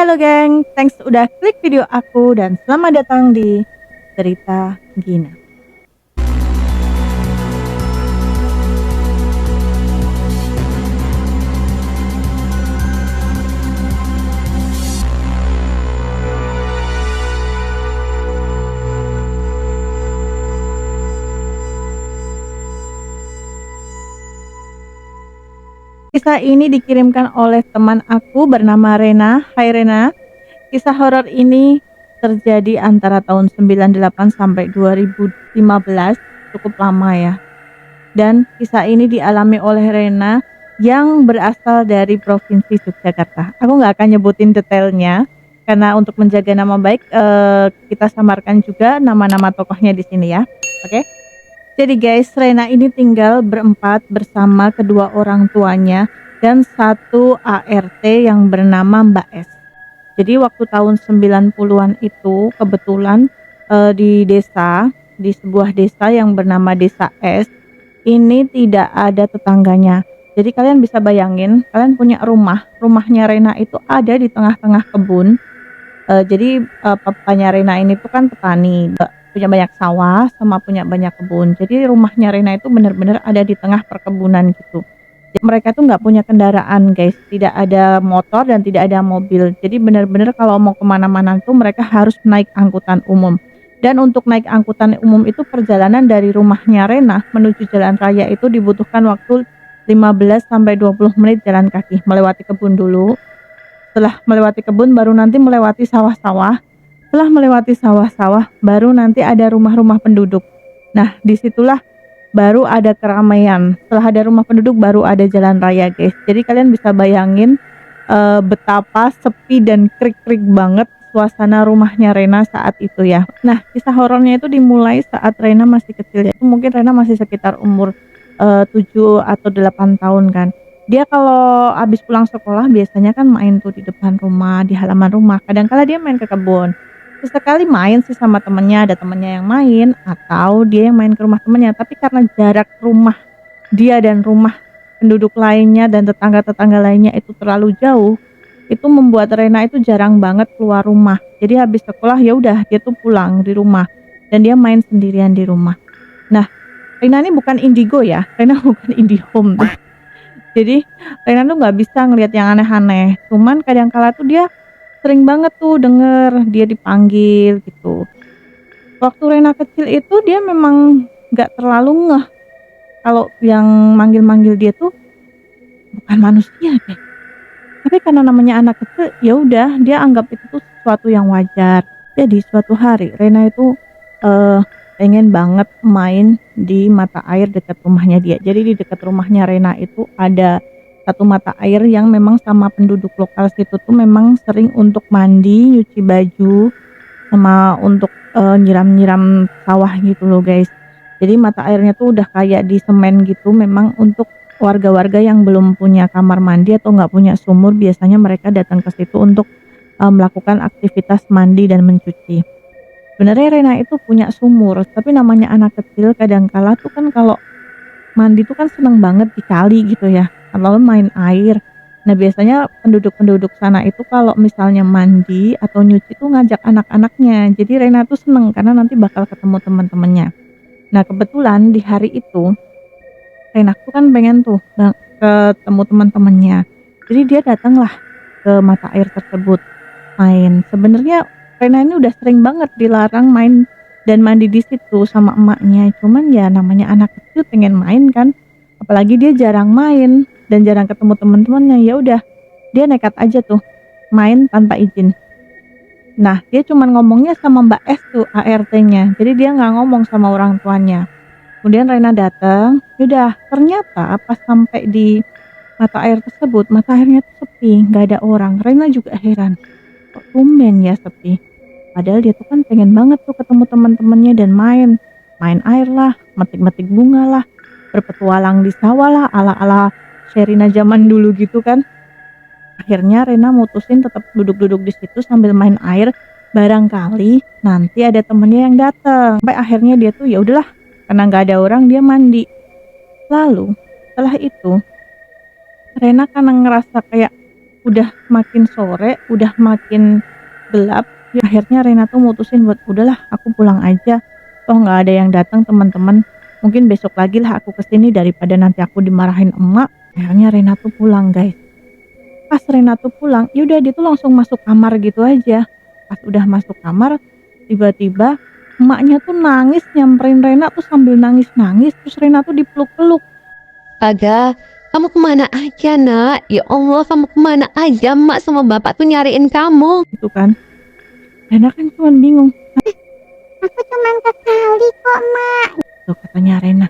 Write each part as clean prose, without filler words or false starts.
Halo geng, thanks udah klik video aku dan selamat datang di Cerita Gina. Kisah ini dikirimkan oleh teman aku bernama Rena. Hai Rena. Kisah horor ini terjadi antara tahun 98 sampai 2015, cukup lama ya. Dan kisah ini dialami oleh Rena yang berasal dari Provinsi Yogyakarta. Aku nggak akan nyebutin detailnya karena untuk menjaga nama baik kita samarkan juga nama-nama tokohnya di sini ya. Oke? Jadi guys, Rena ini tinggal berempat bersama kedua orang tuanya dan satu ART yang bernama Mbak S. Jadi waktu tahun 90-an itu kebetulan di sebuah desa yang bernama Desa S, ini tidak ada tetangganya. Jadi kalian bisa bayangin, kalian punya rumahnya Rena itu ada di tengah-tengah kebun. Jadi papanya Rena ini tuh kan petani, punya banyak sawah sama punya banyak kebun. Jadi rumahnya Rena itu benar-benar ada di tengah perkebunan gitu. Mereka tuh nggak punya kendaraan guys, tidak ada motor dan tidak ada mobil. Jadi benar-benar kalau mau kemana-mana tuh mereka harus naik angkutan umum. Dan untuk naik angkutan umum itu perjalanan dari rumahnya Rena menuju jalan raya itu dibutuhkan waktu 15 sampai 20 menit jalan kaki, melewati kebun dulu. Setelah melewati kebun baru nanti melewati sawah-sawah. Setelah melewati sawah-sawah baru nanti ada rumah-rumah penduduk. Nah, disitulah baru ada keramaian. Setelah ada rumah penduduk baru ada jalan raya guys. Jadi kalian bisa bayangin betapa sepi dan krik-krik banget suasana rumahnya Rena saat itu ya. Nah, kisah horornya itu dimulai saat Rena masih kecil ya. Mungkin Rena masih sekitar umur 7 atau 8 tahun kan. Dia kalau habis pulang sekolah biasanya kan main tuh di depan rumah, di halaman rumah. Kadang-kala dia main ke kebun. Sesekali main sih sama temennya, ada temennya yang main atau dia yang main ke rumah temennya. Tapi karena jarak rumah dia dan rumah penduduk lainnya dan tetangga-tetangga lainnya itu terlalu jauh, itu membuat Rena itu jarang banget keluar rumah. Jadi habis sekolah ya udah dia tuh pulang di rumah dan dia main sendirian di rumah. Nah, Rena ini bukan indigo ya, Rena bukan IndiHome tuh. Jadi Rena tuh nggak bisa ngelihat yang aneh-aneh. Cuman kadang-kala tuh dia sering banget tuh denger dia dipanggil gitu. Waktu Rena kecil itu dia memang nggak terlalu ngeh kalau yang manggil-manggil dia tuh bukan manusia deh. Tapi karena namanya anak kecil, ya udah dia anggap itu tuh sesuatu yang wajar. Jadi suatu hari Rena itu pengen banget main di mata air dekat rumahnya dia. Jadi di dekat rumahnya Rena itu ada satu mata air yang memang sama penduduk lokal situ tuh memang sering untuk mandi, nyuci baju, sama untuk nyiram-nyiram sawah gitu loh guys. Jadi mata airnya tuh udah kayak di semen gitu, memang untuk warga-warga yang belum punya kamar mandi atau nggak punya sumur biasanya mereka datang ke situ untuk melakukan aktivitas mandi dan mencuci. Sebenarnya Rena itu punya sumur, tapi namanya anak kecil kadangkala tuh kan kalau mandi tuh kan seneng banget di kali gitu ya, lalu main air. Nah biasanya penduduk-penduduk sana itu kalau misalnya mandi atau nyuci tuh ngajak anak-anaknya. Jadi Rena tuh seneng karena nanti bakal ketemu teman-temannya. Nah kebetulan di hari itu Rena tuh kan pengen tuh ketemu teman-temannya. Jadi dia datanglah ke mata air tersebut main. Sebenarnya Rena ini udah sering banget dilarang main dan mandi di situ sama emaknya. Cuman ya namanya anak kecil pengen main kan. Apalagi dia jarang main dan jarang ketemu teman-temannya. Ya udah, dia nekat aja tuh main tanpa izin. Nah, dia cuman ngomongnya sama Mbak S tuh ART-nya. Jadi dia nggak ngomong sama orang tuanya. Kemudian Rena datang, udah ternyata pas sampai di mata air tersebut, mata airnya tuh sepi, nggak ada orang. Rena juga heran, kok tumben ya sepi. Padahal dia tuh kan pengen banget tuh ketemu teman-temannya dan main air lah, metik-metik bunga lah, berpetualang di sawah lah, ala-ala Sherina zaman dulu gitu kan. Akhirnya Rena mutusin tetap duduk-duduk di situ sambil main air, barangkali nanti ada temennya yang datang. Sampai akhirnya dia tuh ya udahlah, karena nggak ada orang dia mandi. Lalu setelah itu Rena karena ngerasa kayak udah makin sore, udah makin gelap, ya akhirnya Rena tuh mutusin buat udahlah aku pulang aja, toh nggak ada yang datang teman-teman, mungkin besok lagi lah aku kesini daripada nanti aku dimarahin emak. Akhirnya Rena tuh pulang guys. Pas Rena tuh pulang, yaudah dia tuh langsung masuk kamar gitu aja. Pas udah masuk kamar, tiba-tiba emaknya tuh nangis nyamperin Rena tuh sambil nangis-nangis, terus Rena tuh dipeluk-peluk Aga, kamu kemana aja nak? Ya Allah, kamu kemana aja? Mak sama bapak tuh nyariin kamu. gitu kan. Rena kan cuma bingung, Aku cuman sekali kok, Mak. tuh katanya Rena.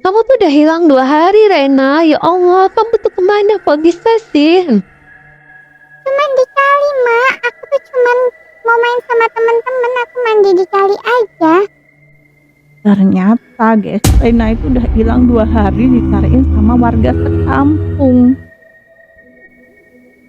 Kamu tuh udah hilang 2 hari, Rena. Ya Allah, kamu tuh kemana? Kok bisa sih? Cuman di kali, Mak. Aku tuh cuman mau main sama temen-temen. Aku mandi di kali aja. Ternyata guys, Rena itu udah hilang 2 hari dicariin sama warga sekampung.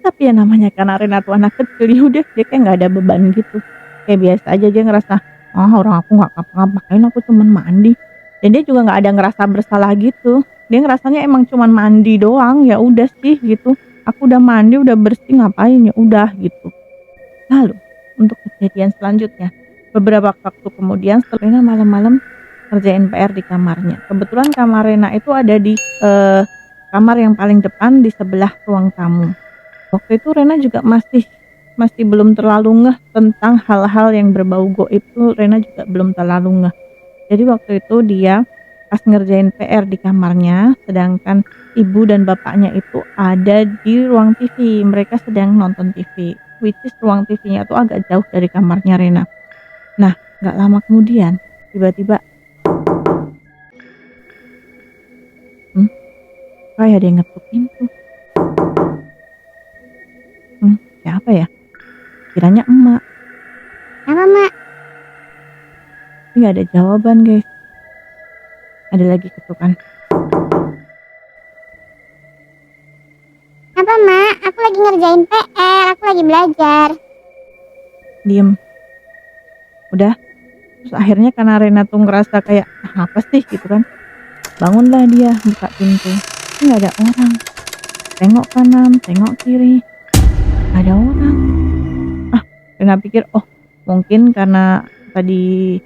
Tapi ya namanya karena Rena tuh anak kecil, ya udah dia kayak nggak ada beban gitu. Kayak biasa aja dia ngerasa, orang aku nggak ngapa-ngapain, aku cuman mandi. Dan dia juga nggak ada ngerasa bersalah gitu. Dia ngerasanya emang cuman mandi doang, ya udah sih gitu. Aku udah mandi, udah bersih, ngapain ya udah gitu. Lalu untuk kejadian selanjutnya, beberapa waktu kemudian setelah Rena malam-malam ngerjain PR di kamarnya. Kebetulan kamar Rena itu ada di kamar yang paling depan di sebelah ruang tamu. Waktu itu Rena juga masih belum terlalu ngeh tentang hal-hal yang berbau goib itu. Rena juga belum terlalu ngeh. Jadi waktu itu dia pas ngerjain PR di kamarnya, sedangkan ibu dan bapaknya itu ada di ruang TV. Mereka sedang nonton TV, which is ruang TV-nya itu agak jauh dari kamarnya Rena. Nah, gak lama kemudian tiba-tiba kayak ada yang ngetuk pintu. Siapa ya? Kiranya emak. Apa, Mak? Tapi gak ada jawaban guys. Ada lagi ketukan. Apa, Mak? Aku lagi ngerjain PR. Aku lagi belajar. Diem. Udah. Terus akhirnya karena Rena tuh ngerasa kayak apa sih gitu kan, bangunlah dia buka pintu. Tapi gak ada orang. Tengok kanan, tengok kiri, gak ada orang. Rena pikir mungkin karena tadi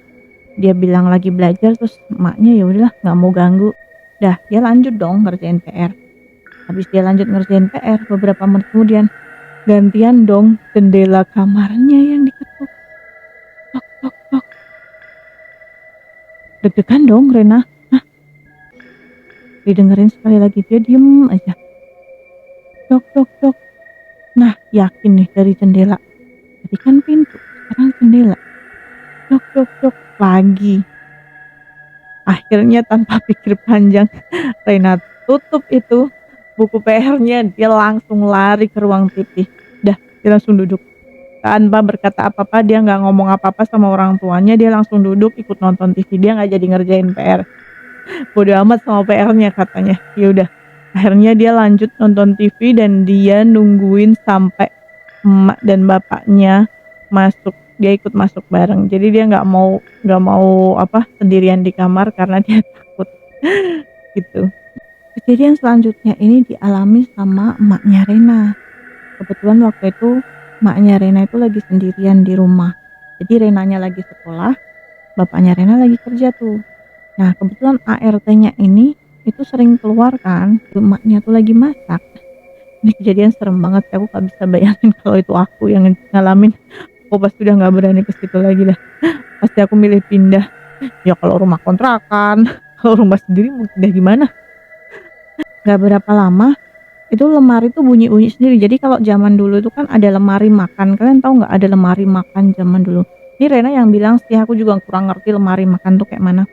dia bilang lagi belajar, terus emaknya ya udahlah nggak mau ganggu. Dah dia lanjut dong ngerjain PR. Habis dia lanjut ngerjain PR, beberapa menit kemudian gantian dong jendela kamarnya yang diketuk. Tok tok tok. Deg-degan dong Rena. Didengerin sekali lagi, dia diem aja. Tok tok tok. Nah yakin nih dari jendela. Tadi kan pintu, sekarang jendela. Tok tok tok lagi. Akhirnya tanpa pikir panjang, Rena tutup itu buku PR-nya, dia langsung lari ke ruang TV. Dia langsung duduk. Tanpa berkata apa-apa, dia nggak ngomong apa-apa sama orang tuanya, dia langsung duduk ikut nonton TV. Dia nggak jadi ngerjain PR. Bodo amat sama PR-nya katanya. Ya udah. Akhirnya dia lanjut nonton TV dan dia nungguin sampai emak dan bapaknya masuk. Dia ikut masuk bareng. Jadi dia nggak mau sendirian di kamar karena dia takut gitu. Kejadian selanjutnya ini dialami sama emaknya Rena. Kebetulan waktu itu emaknya Rena itu lagi sendirian di rumah. Jadi Renanya lagi sekolah, bapaknya Rena lagi kerja tuh. Nah kebetulan ART-nya ini itu sering keluar kan, emaknya tuh lagi masak. Ini kejadian serem banget, aku gak bisa bayangin kalau itu aku yang ngalamin. Aku pasti udah gak berani ke situ lagi dah. Pasti aku milih pindah. Ya kalau rumah kontrakan, kalau rumah sendiri mau pindah gimana? Gak berapa lama itu lemari tuh bunyi-bunyi sendiri. Jadi kalau zaman dulu itu kan ada lemari makan. Kalian tahu nggak ada lemari makan zaman dulu? Ini Rena yang bilang sih, aku juga kurang ngerti lemari makan tuh kayak mana.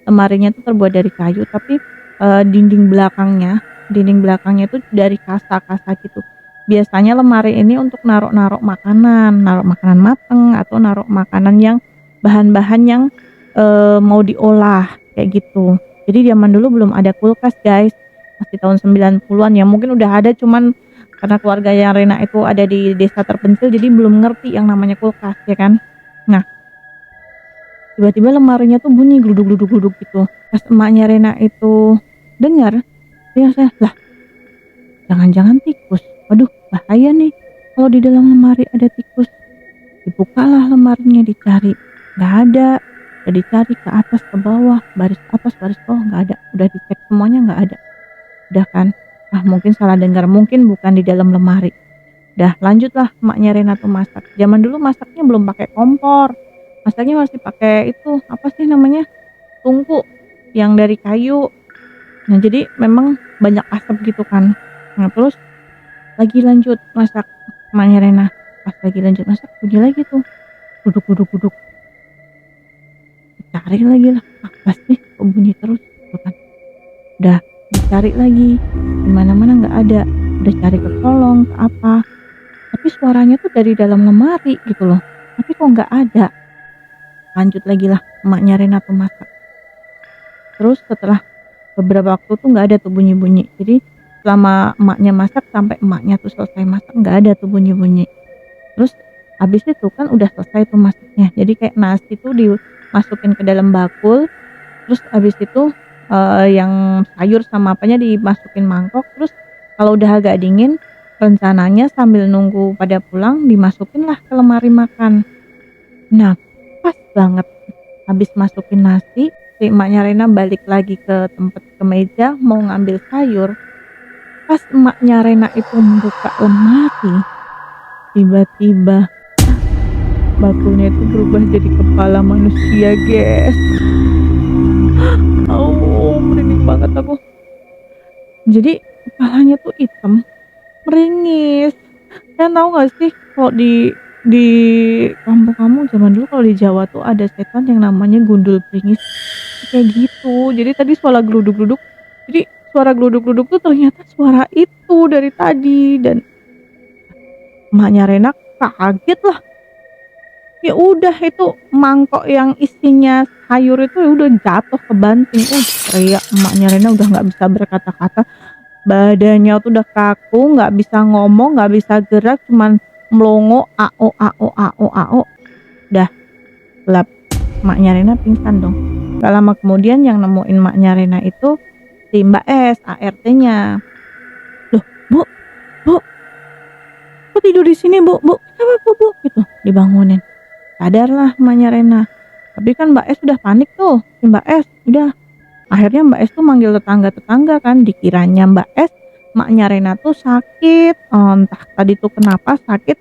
Lemarinya tuh terbuat dari kayu, tapi dinding belakangnya tuh dari kasa-kasa gitu. Biasanya lemari ini untuk naruh makanan mateng atau naruh makanan yang bahan-bahan yang mau diolah kayak gitu. Jadi zaman dulu belum ada kulkas guys, masih tahun 90-an ya. Mungkin udah ada, cuman karena keluarga yang Rena itu ada di desa terpencil, jadi belum ngerti yang namanya kulkas ya kan. Nah tiba-tiba lemarinya tuh bunyi gluduk gitu. Pas emaknya Rena itu dengar, dia lah jangan-jangan tikus. Waduh, bahaya nih kalau di dalam lemari ada tikus. Dibukalah lemarinya, dicari, nggak ada. Udah dicari ke atas ke bawah, baris atas baris bawah, nggak ada. Udah dicek semuanya, nggak ada. Udah kan, mungkin salah dengar, mungkin bukan di dalam lemari. Udah lanjutlah emaknya Rena tuh masak. Zaman dulu masaknya belum pakai kompor, masaknya masih pakai itu apa sih namanya, tungku yang dari kayu. Nah jadi memang banyak asap gitu kan. Nah terus lagi lanjut masak emaknya Rena. Pas lagi lanjut masak bunyi lagi tuh, duduk duduk duduk. Dicari lagi lah, apa sih kok bunyi terus gitu kan. Udah dicari lagi, dimana-mana nggak ada. Udah cari ke kolong, ke apa, tapi suaranya tuh dari dalam lemari gitu loh. Tapi kok nggak ada. Lanjut lagi lah emaknya Rena tuh masak. Terus setelah beberapa waktu tuh nggak ada tuh bunyi-bunyi. Jadi selama emaknya masak sampai emaknya tuh selesai masak nggak ada tuh bunyi-bunyi. Terus habis itu kan udah selesai tuh masaknya. Jadi kayak nasi tuh dimasukin ke dalam bakul. Terus habis itu yang sayur sama apanya dimasukin mangkok. Terus kalau udah agak dingin, rencananya sambil nunggu pada pulang dimasukin lah ke lemari makan. Nah pas banget habis masukin nasi, si emaknya Rena balik lagi ke tempat ke meja mau ngambil sayur. Pas emaknya Rena itu membuka lemari, tiba-tiba bakulnya itu berubah jadi kepala manusia, guys. Merinding banget aku. Jadi kepalanya tuh hitam, meringis. Kalian tahu gak sih kalau di kampung kamu zaman dulu kalau di Jawa tuh ada setan yang namanya gundul pringis kayak gitu. Jadi tadi suara geluduk-geluduk. Jadi suara geluduk-geluduk tuh ternyata suara itu dari tadi. Dan emaknya Rena kaget lah. Ya udah itu mangkok yang isinya sayur itu ya udah jatuh ke banting. Teriak emaknya Rena udah nggak bisa berkata-kata. Badannya tuh udah kaku, nggak bisa ngomong, nggak bisa gerak, cuman melongo ao ao ao ao. Udah gelap. Emaknya Rena pingsan dong. Gak lama kemudian yang nemuin emaknya Rena itu si Mbak S, ART-nya. Loh, Bu, kok tidur di sini, Bu? Kenapa, Bu? Gitu, dibangunin. Sadarlah emaknya Rena. Tapi kan Mbak S udah panik tuh, si Mbak S. Udah, akhirnya Mbak S tuh manggil tetangga-tetangga kan. Dikiranya Mbak S, emaknya Rena tuh sakit. Entah tadi tuh kenapa sakit,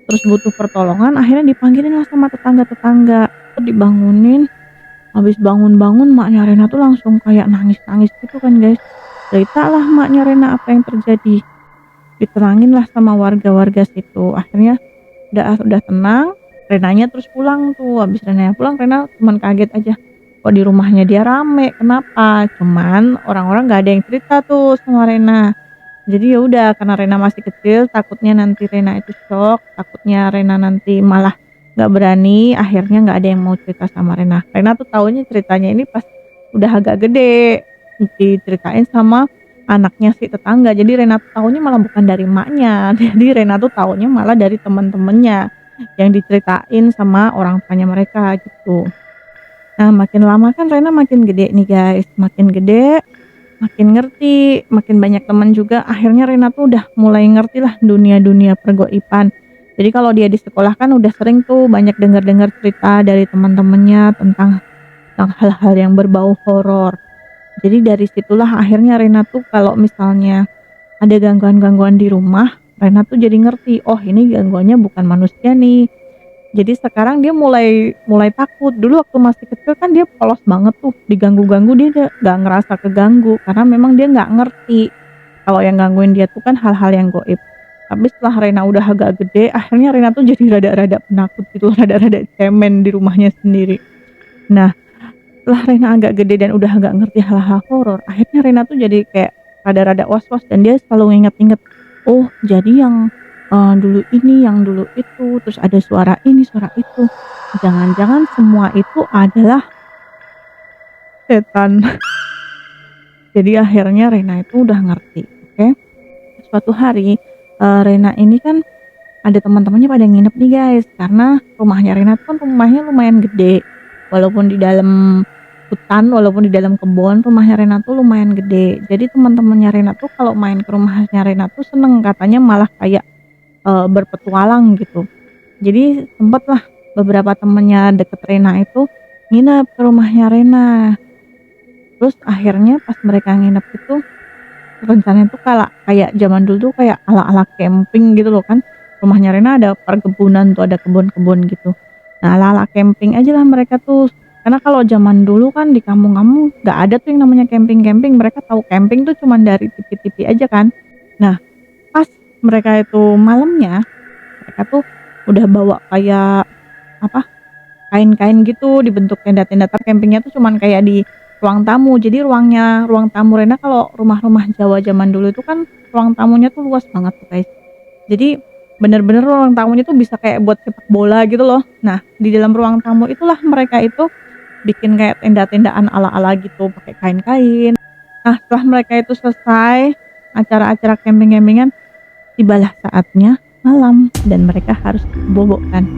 terus butuh pertolongan. Akhirnya dipanggilin lah sama tetangga-tetangga. Dibangunin. Habis bangun-bangun emaknya Rena tuh langsung kayak nangis-nangis gitu kan, guys. Cerita lah emaknya Rena apa yang terjadi. Diterangin lah sama warga-warga situ. Akhirnya udah tenang. Renanya terus pulang tuh. Habis Renanya pulang, Rena cuman kaget aja. Kok di rumahnya dia rame? Kenapa? Cuman orang-orang nggak ada yang cerita tuh sama Rena. Jadi ya udah, karena Rena masih kecil, takutnya nanti Rena itu shock, takutnya Rena nanti malah nggak berani. Akhirnya nggak ada yang mau cerita sama Rena. Rena tuh taunya ceritanya ini pas udah agak gede, diceritain sama anaknya si tetangga. Jadi Rena tuh taunya malah bukan dari emaknya. Jadi Rena tuh taunya malah dari teman-temannya yang diceritain sama orang tuanya mereka gitu. Nah makin lama kan Rena makin gede nih, guys. Makin gede, makin ngerti, makin banyak teman juga. Akhirnya Rena tuh udah mulai ngerti lah dunia-dunia pergoiban. Jadi kalau dia di sekolah kan udah sering tuh banyak dengar-dengar cerita dari teman-temannya tentang hal-hal yang berbau horor. Jadi dari situlah akhirnya Rena tuh kalau misalnya ada gangguan-gangguan di rumah, Rena tuh jadi ngerti, oh ini gangguannya bukan manusia nih. Jadi sekarang dia mulai takut. Dulu waktu masih kecil kan dia polos banget tuh, diganggu-ganggu dia nggak ngerasa keganggu karena memang dia nggak ngerti kalau yang gangguin dia tuh kan hal-hal yang goib. Tapi setelah Rena udah agak gede, akhirnya Rena tuh jadi rada-rada penakut gitu, rada-rada cemen di rumahnya sendiri. Nah setelah Rena agak gede dan udah agak ngerti hal-hal horor, akhirnya Rena tuh jadi kayak rada-rada was-was dan dia selalu inget-inget, oh jadi yang dulu ini, yang dulu itu, terus ada suara ini, suara itu. Jangan-jangan semua itu adalah setan. Jadi akhirnya Rena itu udah ngerti, oke? Suatu hari Rena ini kan ada teman-temannya pada nginep nih, guys, karena rumahnya Rena tuh kan rumahnya lumayan gede. Walaupun di dalam hutan, walaupun di dalam kebun, rumahnya Rena tuh lumayan gede. Jadi teman-temannya Rena tuh kalau main ke rumahnya Rena tuh seneng, katanya malah kayak berpetualang gitu. Jadi sempatlah beberapa temennya deket Rena itu nginep ke rumahnya Rena. Terus akhirnya pas mereka nginep itu rencananya tuh kayak zaman dulu tuh kayak ala-ala camping gitu loh kan. Rumahnya Rena ada perkebunan tuh, ada kebun-kebun gitu. Nah, ala-ala camping aja lah mereka tuh. Karena kalau zaman dulu kan di kampung-kampung nggak ada tuh yang namanya camping-camping. Mereka tahu camping tuh cuman dari TV-TV aja kan. Nah, pas mereka itu malamnya, mereka tuh udah bawa kayak apa, kain-kain gitu dibentuk tenda-tenda. Tapi campingnya tuh cuman kayak di ruang tamu. Jadi ruang tamu Rena kalau rumah-rumah Jawa zaman dulu itu kan ruang tamunya tuh luas banget tuh guys. Jadi bener-bener ruang tamunya tuh bisa kayak buat sepak bola gitu loh. Nah, di dalam ruang tamu itulah mereka itu bikin kayak tenda-tendaan ala-ala gitu pakai kain-kain. Nah, setelah mereka itu selesai acara-acara camping-campingan, tibalah saatnya malam dan mereka harus bobok kan.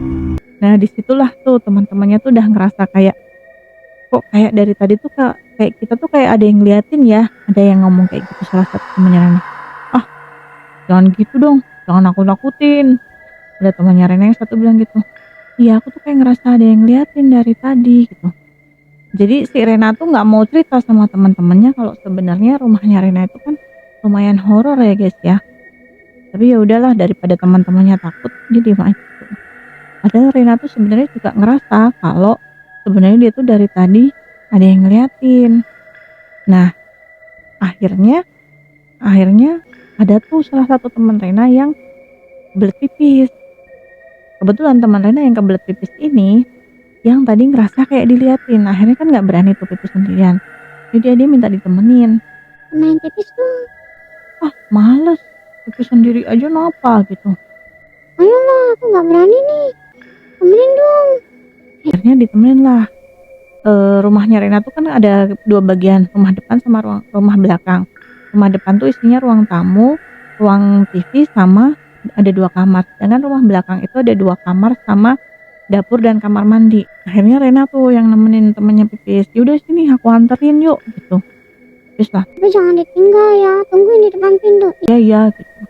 Nah, disitulah tuh teman-temannya tuh udah ngerasa kayak kok kayak dari tadi tuh kayak kita tuh kayak ada yang ngeliatin ya. Ada yang ngomong kayak gitu salah satu temannya Rena. Ah, jangan gitu dong, jangan nakut-nakutin. Ada temannya Rena yang satu bilang gitu. Iya, aku tuh kayak ngerasa ada yang ngeliatin dari tadi gitu. Jadi si Rena tuh nggak mau cerita sama teman-temannya kalau sebenarnya rumahnya Rena itu kan lumayan horor ya guys ya. Tapi ya udahlah daripada teman-temannya takut, dia diem aja. Padahal Rena tuh sebenarnya juga ngerasa kalau sebenarnya dia tuh dari tadi ada yang ngeliatin. Nah, akhirnya ada tuh salah satu teman Rena yang kebelet pipis. Kebetulan teman Rena yang kebelet pipis ini yang tadi ngerasa kayak diliatin. Akhirnya kan nggak berani tuh pipis sendirian. Jadi dia minta ditemenin. Main pipis dong. Ah, males. Pipis sendiri aja napa gitu. Ayolah, aku nggak berani nih. Temenin dong. Akhirnya ditemenin lah. Rumahnya Rena tuh kan ada dua bagian, rumah depan sama rumah belakang. Rumah depan tuh isinya ruang tamu, ruang TV sama ada 2 kamar. Sedangkan rumah belakang itu ada 2 kamar sama dapur dan kamar mandi. Akhirnya Rena tuh yang nemenin temennya pipis. Yaudah sini aku anterin yuk gitu. Terus lah, Tapi jangan ditinggal ya. Tungguin di depan pintu. iya gitu.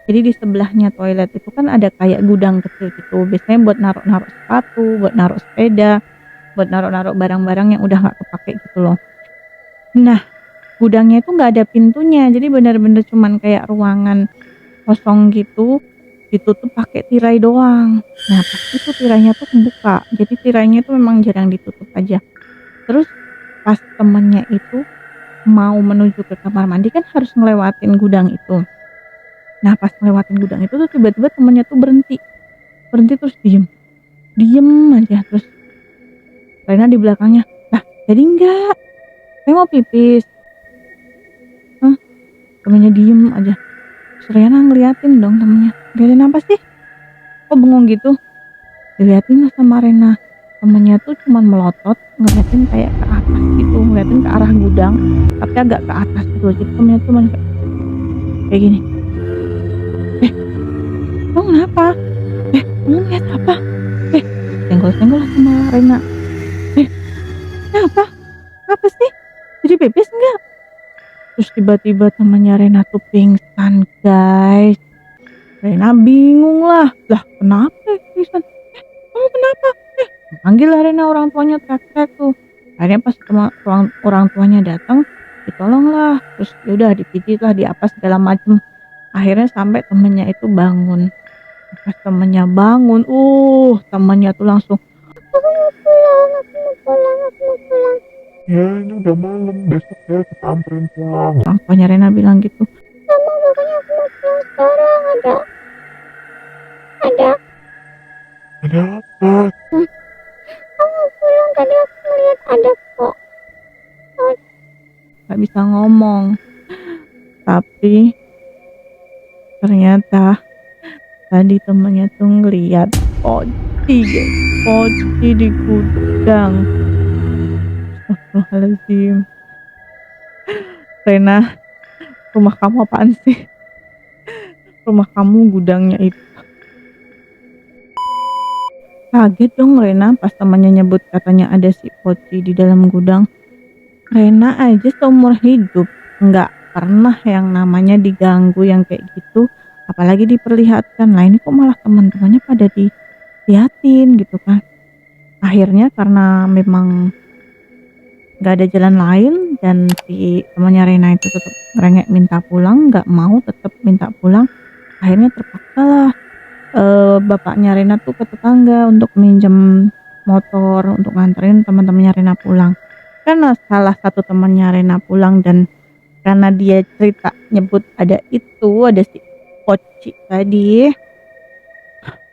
Jadi di sebelahnya toilet itu kan ada kayak gudang kecil gitu. Biasanya buat naruh-naruh sepatu, buat naruh sepeda, buat naruh-naruh barang-barang yang udah nggak kepake gitu loh. Nah, gudangnya itu nggak ada pintunya, jadi benar-benar cuman kayak ruangan kosong gitu, ditutup pakai tirai doang. Nah, pas itu tirainya tuh kebuka, jadi tirainya itu memang jarang ditutup aja. Terus pas temennya itu mau menuju ke kamar mandi kan harus ngelewatin gudang itu. Nah, pas ngelewatin gudang itu tuh tiba-tiba temennya tuh berhenti terus diem aja. Terus Rena di belakangnya, lah jadi enggak, saya mau pipis. Hah? Temennya diem aja. Terus Rena ngeliatin dong temennya, ngeliatin apa sih? Kok bengong gitu? Diliatin lah sama Rena. Temennya tuh cuman melotot ngeliatin kayak ke atas gitu, ngeliatin ke arah gudang, tapi agak ke atas gitu. Jadi temennya cuman kayak gini. Kamu kenapa? Kamu lihat apa? Senggol-senggol lah sama Rena. Kenapa? Apa sih? Jadi pipis enggak? Terus tiba-tiba temannya Rena tuh pingsan guys. Rena bingung lah. Lah kenapa pingsan? Kamu kenapa? Panggil lah Rena orang tuanya teriak-teriak tuh. Akhirnya pas orang tuanya datang, ditolong lah. Terus yaudah dipijit lah, di apa segala macem. Akhirnya sampai temennya itu bangun. Pas temennya bangun, temennya tuh langsung, Aku mau pulang. Ya ini udah malam, besok ya kita anterin pulang. orang tuanya Rena bilang gitu. Sama makanya aku mau pulang sekarang. Ada. Ada apa? Aku mau pulang. Tadi aku ngeliat ada kok. Gak bisa ngomong, tapi ternyata tadi temennya tuh ngeliat Poci di gudang. Astagfirullahaladzim. Rena, rumah kamu apaan sih? Rumah kamu gudangnya itu. Kaget dong Rena pas temannya nyebut katanya ada si Poci di dalam gudang. Rena aja seumur hidup nggak pernah yang namanya diganggu yang kayak gitu, apalagi diperlihatkan. Lah ini kok malah teman-temannya pada diliatin gitu kan. Akhirnya karena memang gak ada jalan lain dan si temannya Rena itu tetap ngerengek minta pulang, gak mau tetap minta pulang. Akhirnya terpaksa lah bapaknya Rena tuh ke tetangga untuk minjem motor untuk nganterin teman-temannya Rena pulang. Karena salah satu temannya Rena pulang dan karena dia cerita nyebut ada si Poci tadi,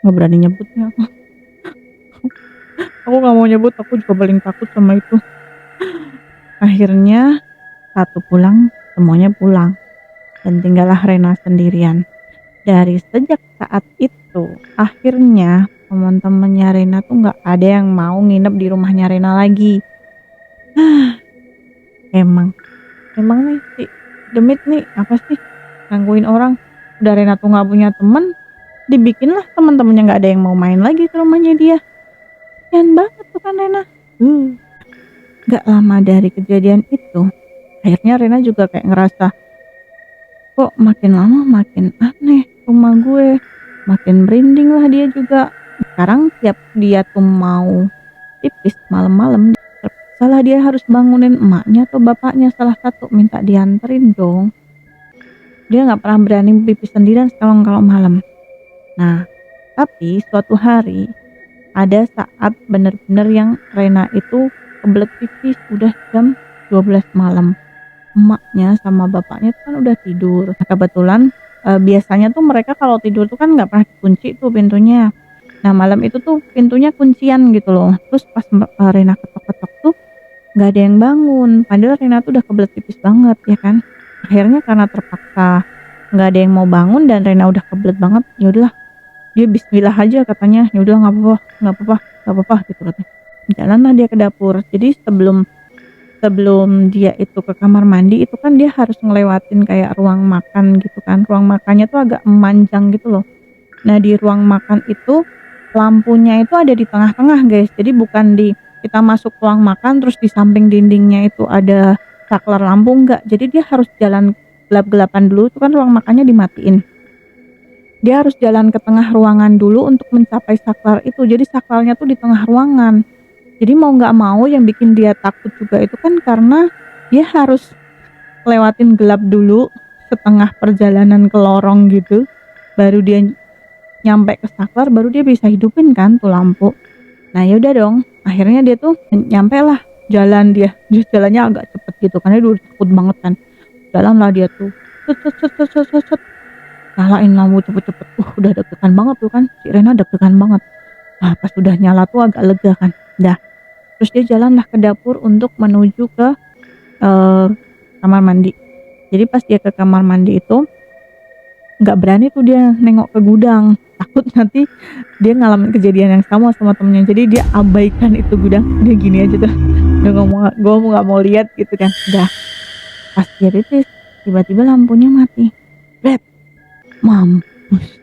nggak berani nyebutnya aku. Aku nggak mau nyebut, aku juga paling takut sama itu. Akhirnya satu pulang, semuanya pulang dan tinggallah Rena sendirian. Dari sejak saat itu, akhirnya teman-temannya Rena tuh nggak ada yang mau nginep di rumahnya Rena lagi. Emang nih si Demit nih apa sih gangguin orang. Udah Rena tuh nggak punya temen, dibikinlah teman-temannya nggak ada yang mau main lagi ke rumahnya dia. Kasian banget tuh kan Rena. Gak lama dari kejadian itu, akhirnya Rena juga kayak ngerasa kok makin lama makin aneh rumah gue, makin merinding lah dia juga. Sekarang tiap dia tuh mau pipis malam-malam, salah dia harus bangunin emaknya atau bapaknya salah satu, minta dianterin dong. Dia nggak pernah berani pipis sendirian kalau malam. Nah, tapi suatu hari ada saat bener-bener yang Rena itu kebelet pipis udah jam 12 malam. Emaknya sama bapaknya tuh kan udah tidur. Nah, kebetulan biasanya tuh mereka kalau tidur tuh kan nggak pernah dikunci tuh pintunya. Nah malam itu tuh pintunya kuncian gitu loh. Terus pas Rena ketok-ketok tuh nggak ada yang bangun. Padahal Rena tuh udah kebelet pipis banget ya kan. Akhirnya karena terpaksa nggak ada yang mau bangun dan Rena udah kebelet banget, ya udahlah dia bismillah aja katanya. Ya udah nggak apa-apa gitu katanya. Jalanlah dia ke dapur. Jadi sebelum dia itu ke kamar mandi itu kan dia harus ngelewatin kayak ruang makan gitu kan. Ruang makannya tuh agak memanjang gitu loh. Nah di ruang makan itu lampunya itu ada di tengah-tengah guys. Jadi bukan di kita masuk ruang makan terus di samping dindingnya itu ada saklar lampu, enggak. Jadi dia harus jalan gelap-gelapan dulu, itu kan ruang makannya dimatiin. Dia harus jalan ke tengah ruangan dulu untuk mencapai saklar itu. Jadi saklarnya tuh di tengah ruangan. Jadi mau nggak mau yang bikin dia takut juga itu kan karena dia harus lewatin gelap dulu setengah perjalanan ke lorong gitu, baru dia nyampe ke saklar, baru dia bisa hidupin kan tuh lampu. Nah yaudah dong, akhirnya dia tuh nyampe lah jalan dia jalannya agak cepet gitu karena dia udah takut banget kan. Jalan lah dia tuh set, nyalain lampu cepet-cepet. Udah deg-degan banget tuh kan, si Rena deg-degan banget. Nah pas udah nyala tuh agak lega kan. Dah terus dia jalan lah ke dapur untuk menuju ke kamar mandi. Jadi pas dia ke kamar mandi itu nggak berani tuh dia nengok ke gudang, takut nanti dia ngalamin kejadian yang sama temennya. Jadi dia abaikan itu gudang, dia gini aja tuh, dia gue nggak mau lihat gitu kan. Dah pas dia pipis tiba-tiba lampunya mati. Mampus,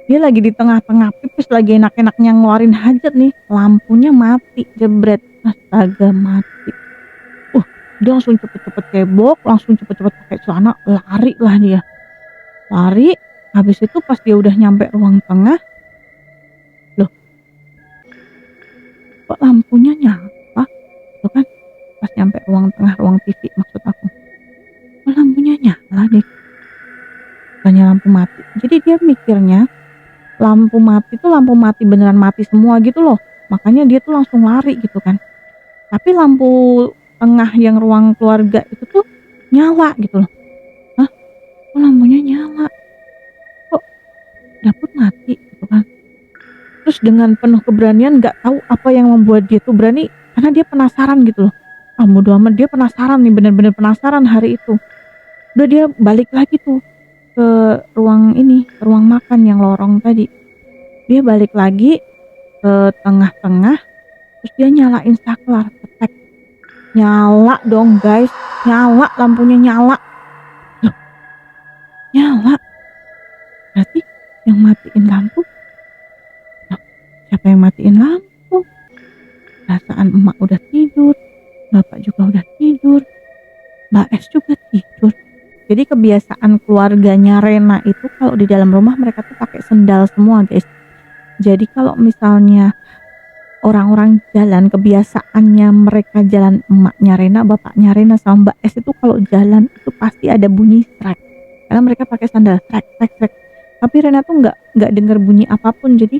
dia lagi di tengah-tengah pipis, lagi enak-enaknya ngeluarin hajat nih, lampunya mati, jebret. Astaga, mati. Dia langsung cepet-cepet cebok, langsung cepet-cepet pakai celana, lari lah dia. Lari, habis itu pas dia udah nyampe ruang tengah, loh kok lampunya nyala? Itu kan pas nyampe ruang tengah, ruang TV maksud aku, kok lampunya nyala deh, bukannya lampu mati. Jadi dia mikirnya lampu mati tuh lampu mati beneran mati semua gitu loh, makanya dia tuh langsung lari gitu kan. Tapi lampu tengah yang ruang keluarga itu tuh nyala gitu loh. Hah? Kok lampunya nyala? Kok dapur mati gitu kan. Terus dengan penuh keberanian, gak tahu apa yang membuat dia tuh berani, karena dia penasaran gitu loh. Bodo amat, dia penasaran nih, bener-bener penasaran hari itu. Udah dia balik lagi tuh ke ruang ini, ke ruang makan yang lorong tadi. Dia balik lagi ke tengah-tengah, terus dia nyalain saklar, cetek. Nyala dong guys, nyala, lampunya nyala. Loh, nyala, berarti yang matiin lampu. Loh, siapa yang matiin lampu? Perasaan emak udah tidur, bapak juga udah tidur, Mbak Es juga tidur. Jadi kebiasaan keluarganya Rena itu kalau di dalam rumah mereka tuh pakai sendal semua, guys. Jadi kalau misalnya orang-orang jalan, kebiasaannya mereka jalan, emaknya Rena, bapaknya Rena sama Mbak S itu kalau jalan itu pasti ada bunyi trek. Karena mereka pakai sandal trek trek trek. Tapi Rena tuh nggak dengar bunyi apapun. Jadi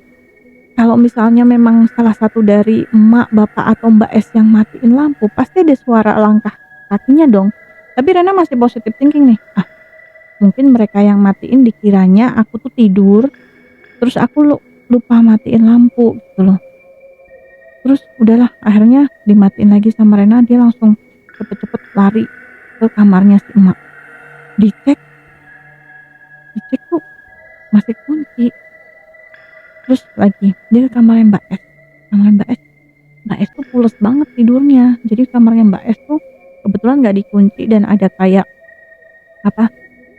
kalau misalnya memang salah satu dari emak, bapak atau Mbak S yang matiin lampu, pasti ada suara langkah kakinya dong. Tapi Rena masih positive thinking nih. Mungkin mereka yang matiin dikiranya aku tuh tidur, terus aku lupa matiin lampu gitu loh. Terus udahlah, akhirnya dimatiin lagi sama Rena. Dia langsung cepet-cepet lari ke kamarnya si emak. Dicek tuh masih kunci. Terus lagi dia ke kamarnya Mbak S. Mbak S tuh pules banget tidurnya. Jadi kamarnya Mbak S tuh kebetulan nggak dikunci dan ada kayak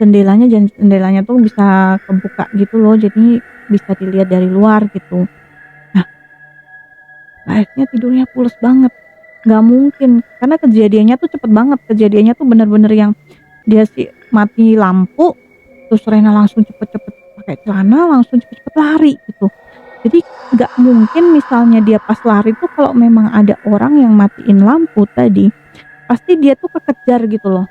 jendelanya tuh bisa kebuka gitu loh, jadi bisa dilihat dari luar gitu. Nah, Mbak S-nya tidurnya pules banget. Nggak mungkin, karena kejadiannya tuh cepet banget. Kejadiannya tuh bener-bener yang dia sih mati lampu, terus Rena langsung cepet-cepet pakai celana, langsung cepet-cepet lari gitu. Jadi nggak mungkin misalnya dia pas lari tuh kalau memang ada orang yang matiin lampu tadi, pasti dia tuh kekejar gitu loh.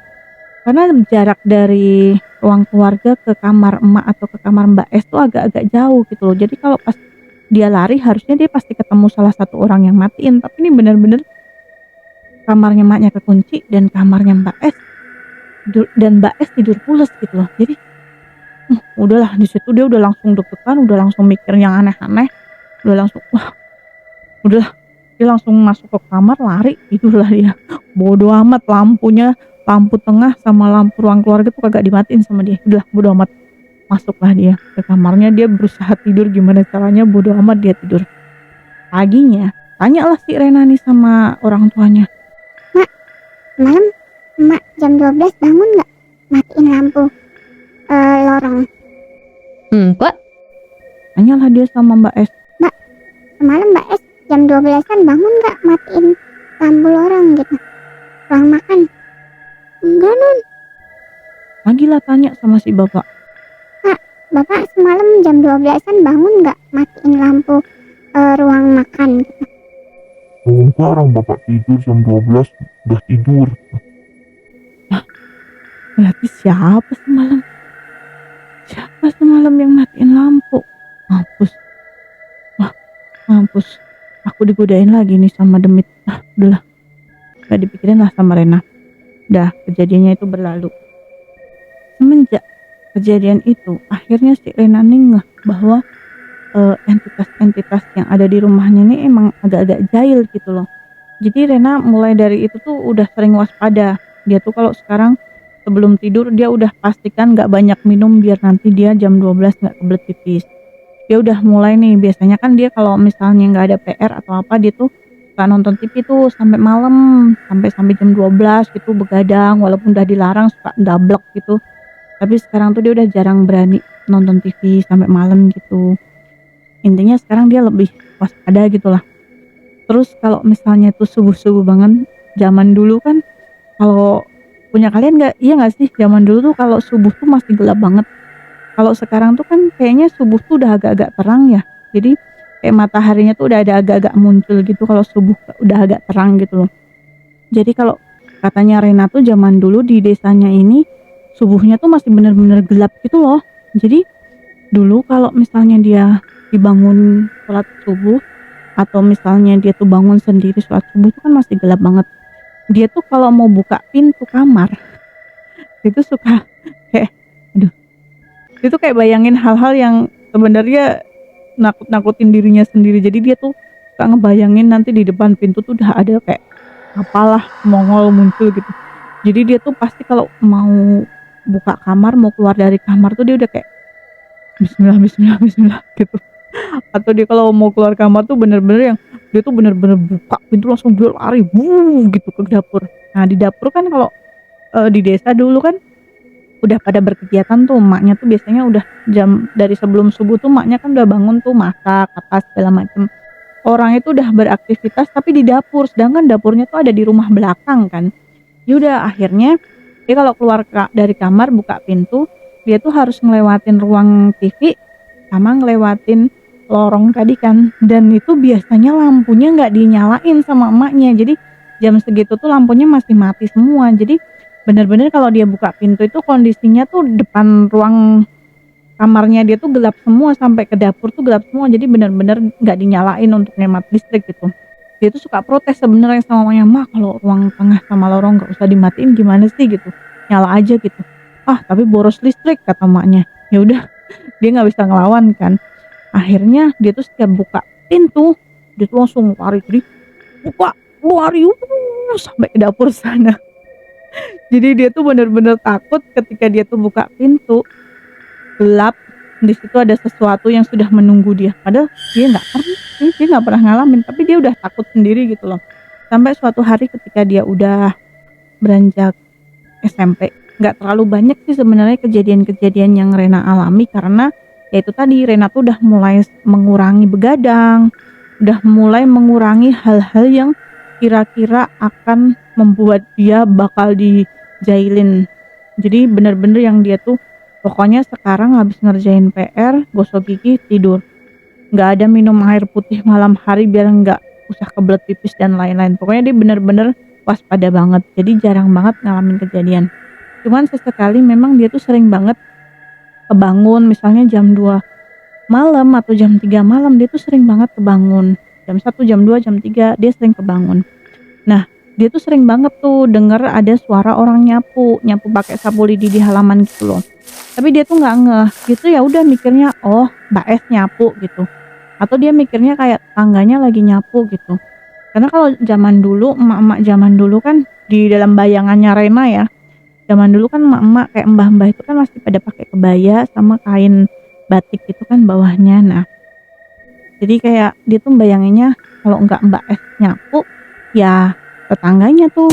Karena jarak dari ruang keluarga ke kamar emak atau ke kamar Mbak S tuh agak-agak jauh gitu loh. Jadi kalau pas dia lari harusnya dia pasti ketemu salah satu orang yang matiin. Tapi ini bener-bener kamarnya emaknya kekunci dan kamarnya Mbak S dan Mbak S tidur pules gitu loh. Jadi udahlah, di situ dia udah langsung deg-degan, udah langsung mikir yang aneh-aneh, udah langsung udahlah, dia langsung masuk ke kamar, lari, tidurlah dia. Bodoh amat, lampu tengah sama lampu ruang keluarga tuh kagak dimatiin sama dia. Udah bodoh amat, masuklah dia ke kamarnya. Dia berusaha tidur gimana caranya, bodoh amat dia tidur. Paginya tanyalah si Rena nih sama orang tuanya. Malam emak jam 12 bangun nggak matiin lampu lorong? Enggak. Tanyalah dia sama Mbak S. Semalam Mbak S jam 12-an bangun nggak matiin lampu lorong gitu, ruang makan? Enggak non. Lagilah tanya sama si bapak. Bapak semalam jam 12-an bangun nggak matiin lampu ruang makan gitu? Enggak, orang bapak tidur jam 12 udah tidur. Berarti siapa semalam yang matiin lampu? Mampus, aku digodain lagi nih sama demit. Udahlah, gak dipikirin lah sama Rena. Udah, kejadiannya itu berlalu. Semenjak kejadian itu, akhirnya si Rena nih ngeh bahwa entitas-entitas yang ada di rumahnya ini emang agak-agak jahil gitu loh. Jadi Rena mulai dari itu tuh udah sering waspada. Dia tuh kalau sekarang sebelum tidur dia udah pastikan gak banyak minum biar nanti dia jam 12 gak kebelet pipis. Dia udah mulai nih, biasanya kan dia kalau misalnya gak ada PR atau apa, dia tuh suka nonton TV tuh sampai malam, sampai jam 12 gitu begadang, walaupun udah dilarang suka ndablek gitu. Tapi sekarang tuh dia udah jarang berani nonton TV sampai malam gitu. Intinya sekarang dia lebih waspada gitu lah. Terus kalau misalnya tuh subuh-subuh banget, zaman dulu kan, kalau punya kalian iya nggak sih, zaman dulu tuh kalau subuh tuh masih gelap banget. Kalau sekarang tuh kan kayaknya subuh tuh udah agak-agak terang ya. Jadi kayak mataharinya tuh udah ada agak-agak muncul gitu kalau subuh udah agak terang gitu loh. Jadi kalau katanya Rena tuh zaman dulu di desanya ini subuhnya tuh masih bener-bener gelap gitu loh. Jadi dulu kalau misalnya dia dibangun sholat subuh atau misalnya dia tuh bangun sendiri sholat subuh tuh kan masih gelap banget. Dia tuh kalau mau buka pintu kamar itu suka kayak itu kayak bayangin hal-hal yang sebenarnya nakut-nakutin dirinya sendiri. Jadi dia tuh suka ngebayangin nanti di depan pintu tuh udah ada kayak apalah Mongol muncul gitu. Jadi dia tuh pasti kalau mau buka kamar, mau keluar dari kamar tuh dia udah kayak bismillah gitu. Atau dia kalau mau keluar kamar tuh bener-bener yang dia tuh bener-bener buka pintu langsung dia lari gitu ke dapur. Nah di dapur kan kalau di desa dulu kan udah pada berkegiatan tuh, emaknya tuh biasanya udah jam dari sebelum subuh tuh emaknya kan udah bangun tuh masak apa segala macem. Orang itu udah beraktivitas tapi di dapur, sedangkan dapurnya tuh ada di rumah belakang kan. Ya udah akhirnya Dia kalau keluar dari kamar buka pintu, dia tuh harus ngelewatin ruang TV sama ngelewatin lorong tadi kan, dan itu biasanya lampunya nggak dinyalain sama emaknya, jadi jam segitu tuh lampunya masih mati semua. Jadi bener-bener kalau dia buka pintu itu kondisinya tuh depan ruang kamarnya dia tuh gelap semua, sampai ke dapur tuh gelap semua, jadi bener-bener nggak dinyalain untuk hemat listrik gitu. Dia tuh suka protes sebenarnya sama mamanya, "Mah, kalau ruang tengah sama lorong nggak usah dimatiin gimana sih gitu, nyala aja gitu." "Ah, tapi boros listrik," kata emaknya. Ya udah, dia nggak bisa ngelawan kan. Akhirnya dia tuh setiap buka pintu, dia tuh langsung lari, jadi buka, lari sampai ke dapur sana. Jadi dia tuh bener-bener takut ketika dia tuh buka pintu, gelap, di situ ada sesuatu yang sudah menunggu dia. Padahal dia nggak pernah sih, dia nggak pernah ngalamin, tapi dia udah takut sendiri gitu loh. Sampai suatu hari ketika dia udah beranjak SMP, nggak terlalu banyak sih sebenarnya kejadian-kejadian yang Rena alami, karena ya itu tadi, Rena tuh udah mulai mengurangi begadang, udah mulai mengurangi hal-hal yang kira-kira akan membuat dia bakal dijailin. Jadi bener-bener yang dia tuh pokoknya sekarang habis ngerjain PR, gosok gigi, tidur. Nggak ada minum air putih malam hari biar nggak usah kebelet pipis dan lain-lain. Pokoknya dia bener-bener waspada banget. Jadi jarang banget ngalamin kejadian. Cuman sesekali memang dia tuh sering banget kebangun, misalnya jam 2 malam atau jam 3 malam, dia tuh sering banget kebangun. Jam 1, jam 2, jam 3 dia sering kebangun. Nah, dia tuh sering banget tuh denger ada suara orang nyapu pakai sapu lidi di halaman gitu loh. Tapi dia tuh nggak ngeh, gitu, ya udah mikirnya oh Mbak S nyapu gitu. Atau dia mikirnya kayak tangganya lagi nyapu gitu. Karena kalau zaman dulu, emak-emak zaman dulu kan di dalam bayangannya Rena ya, zaman dulu kan emak-emak kayak mbah-mbah itu kan masih pada pakai kebaya sama kain batik gitu kan bawahnya. Nah, jadi kayak dia tuh bayanginnya kalau nggak Mbak S nyapu, ya tetangganya tuh.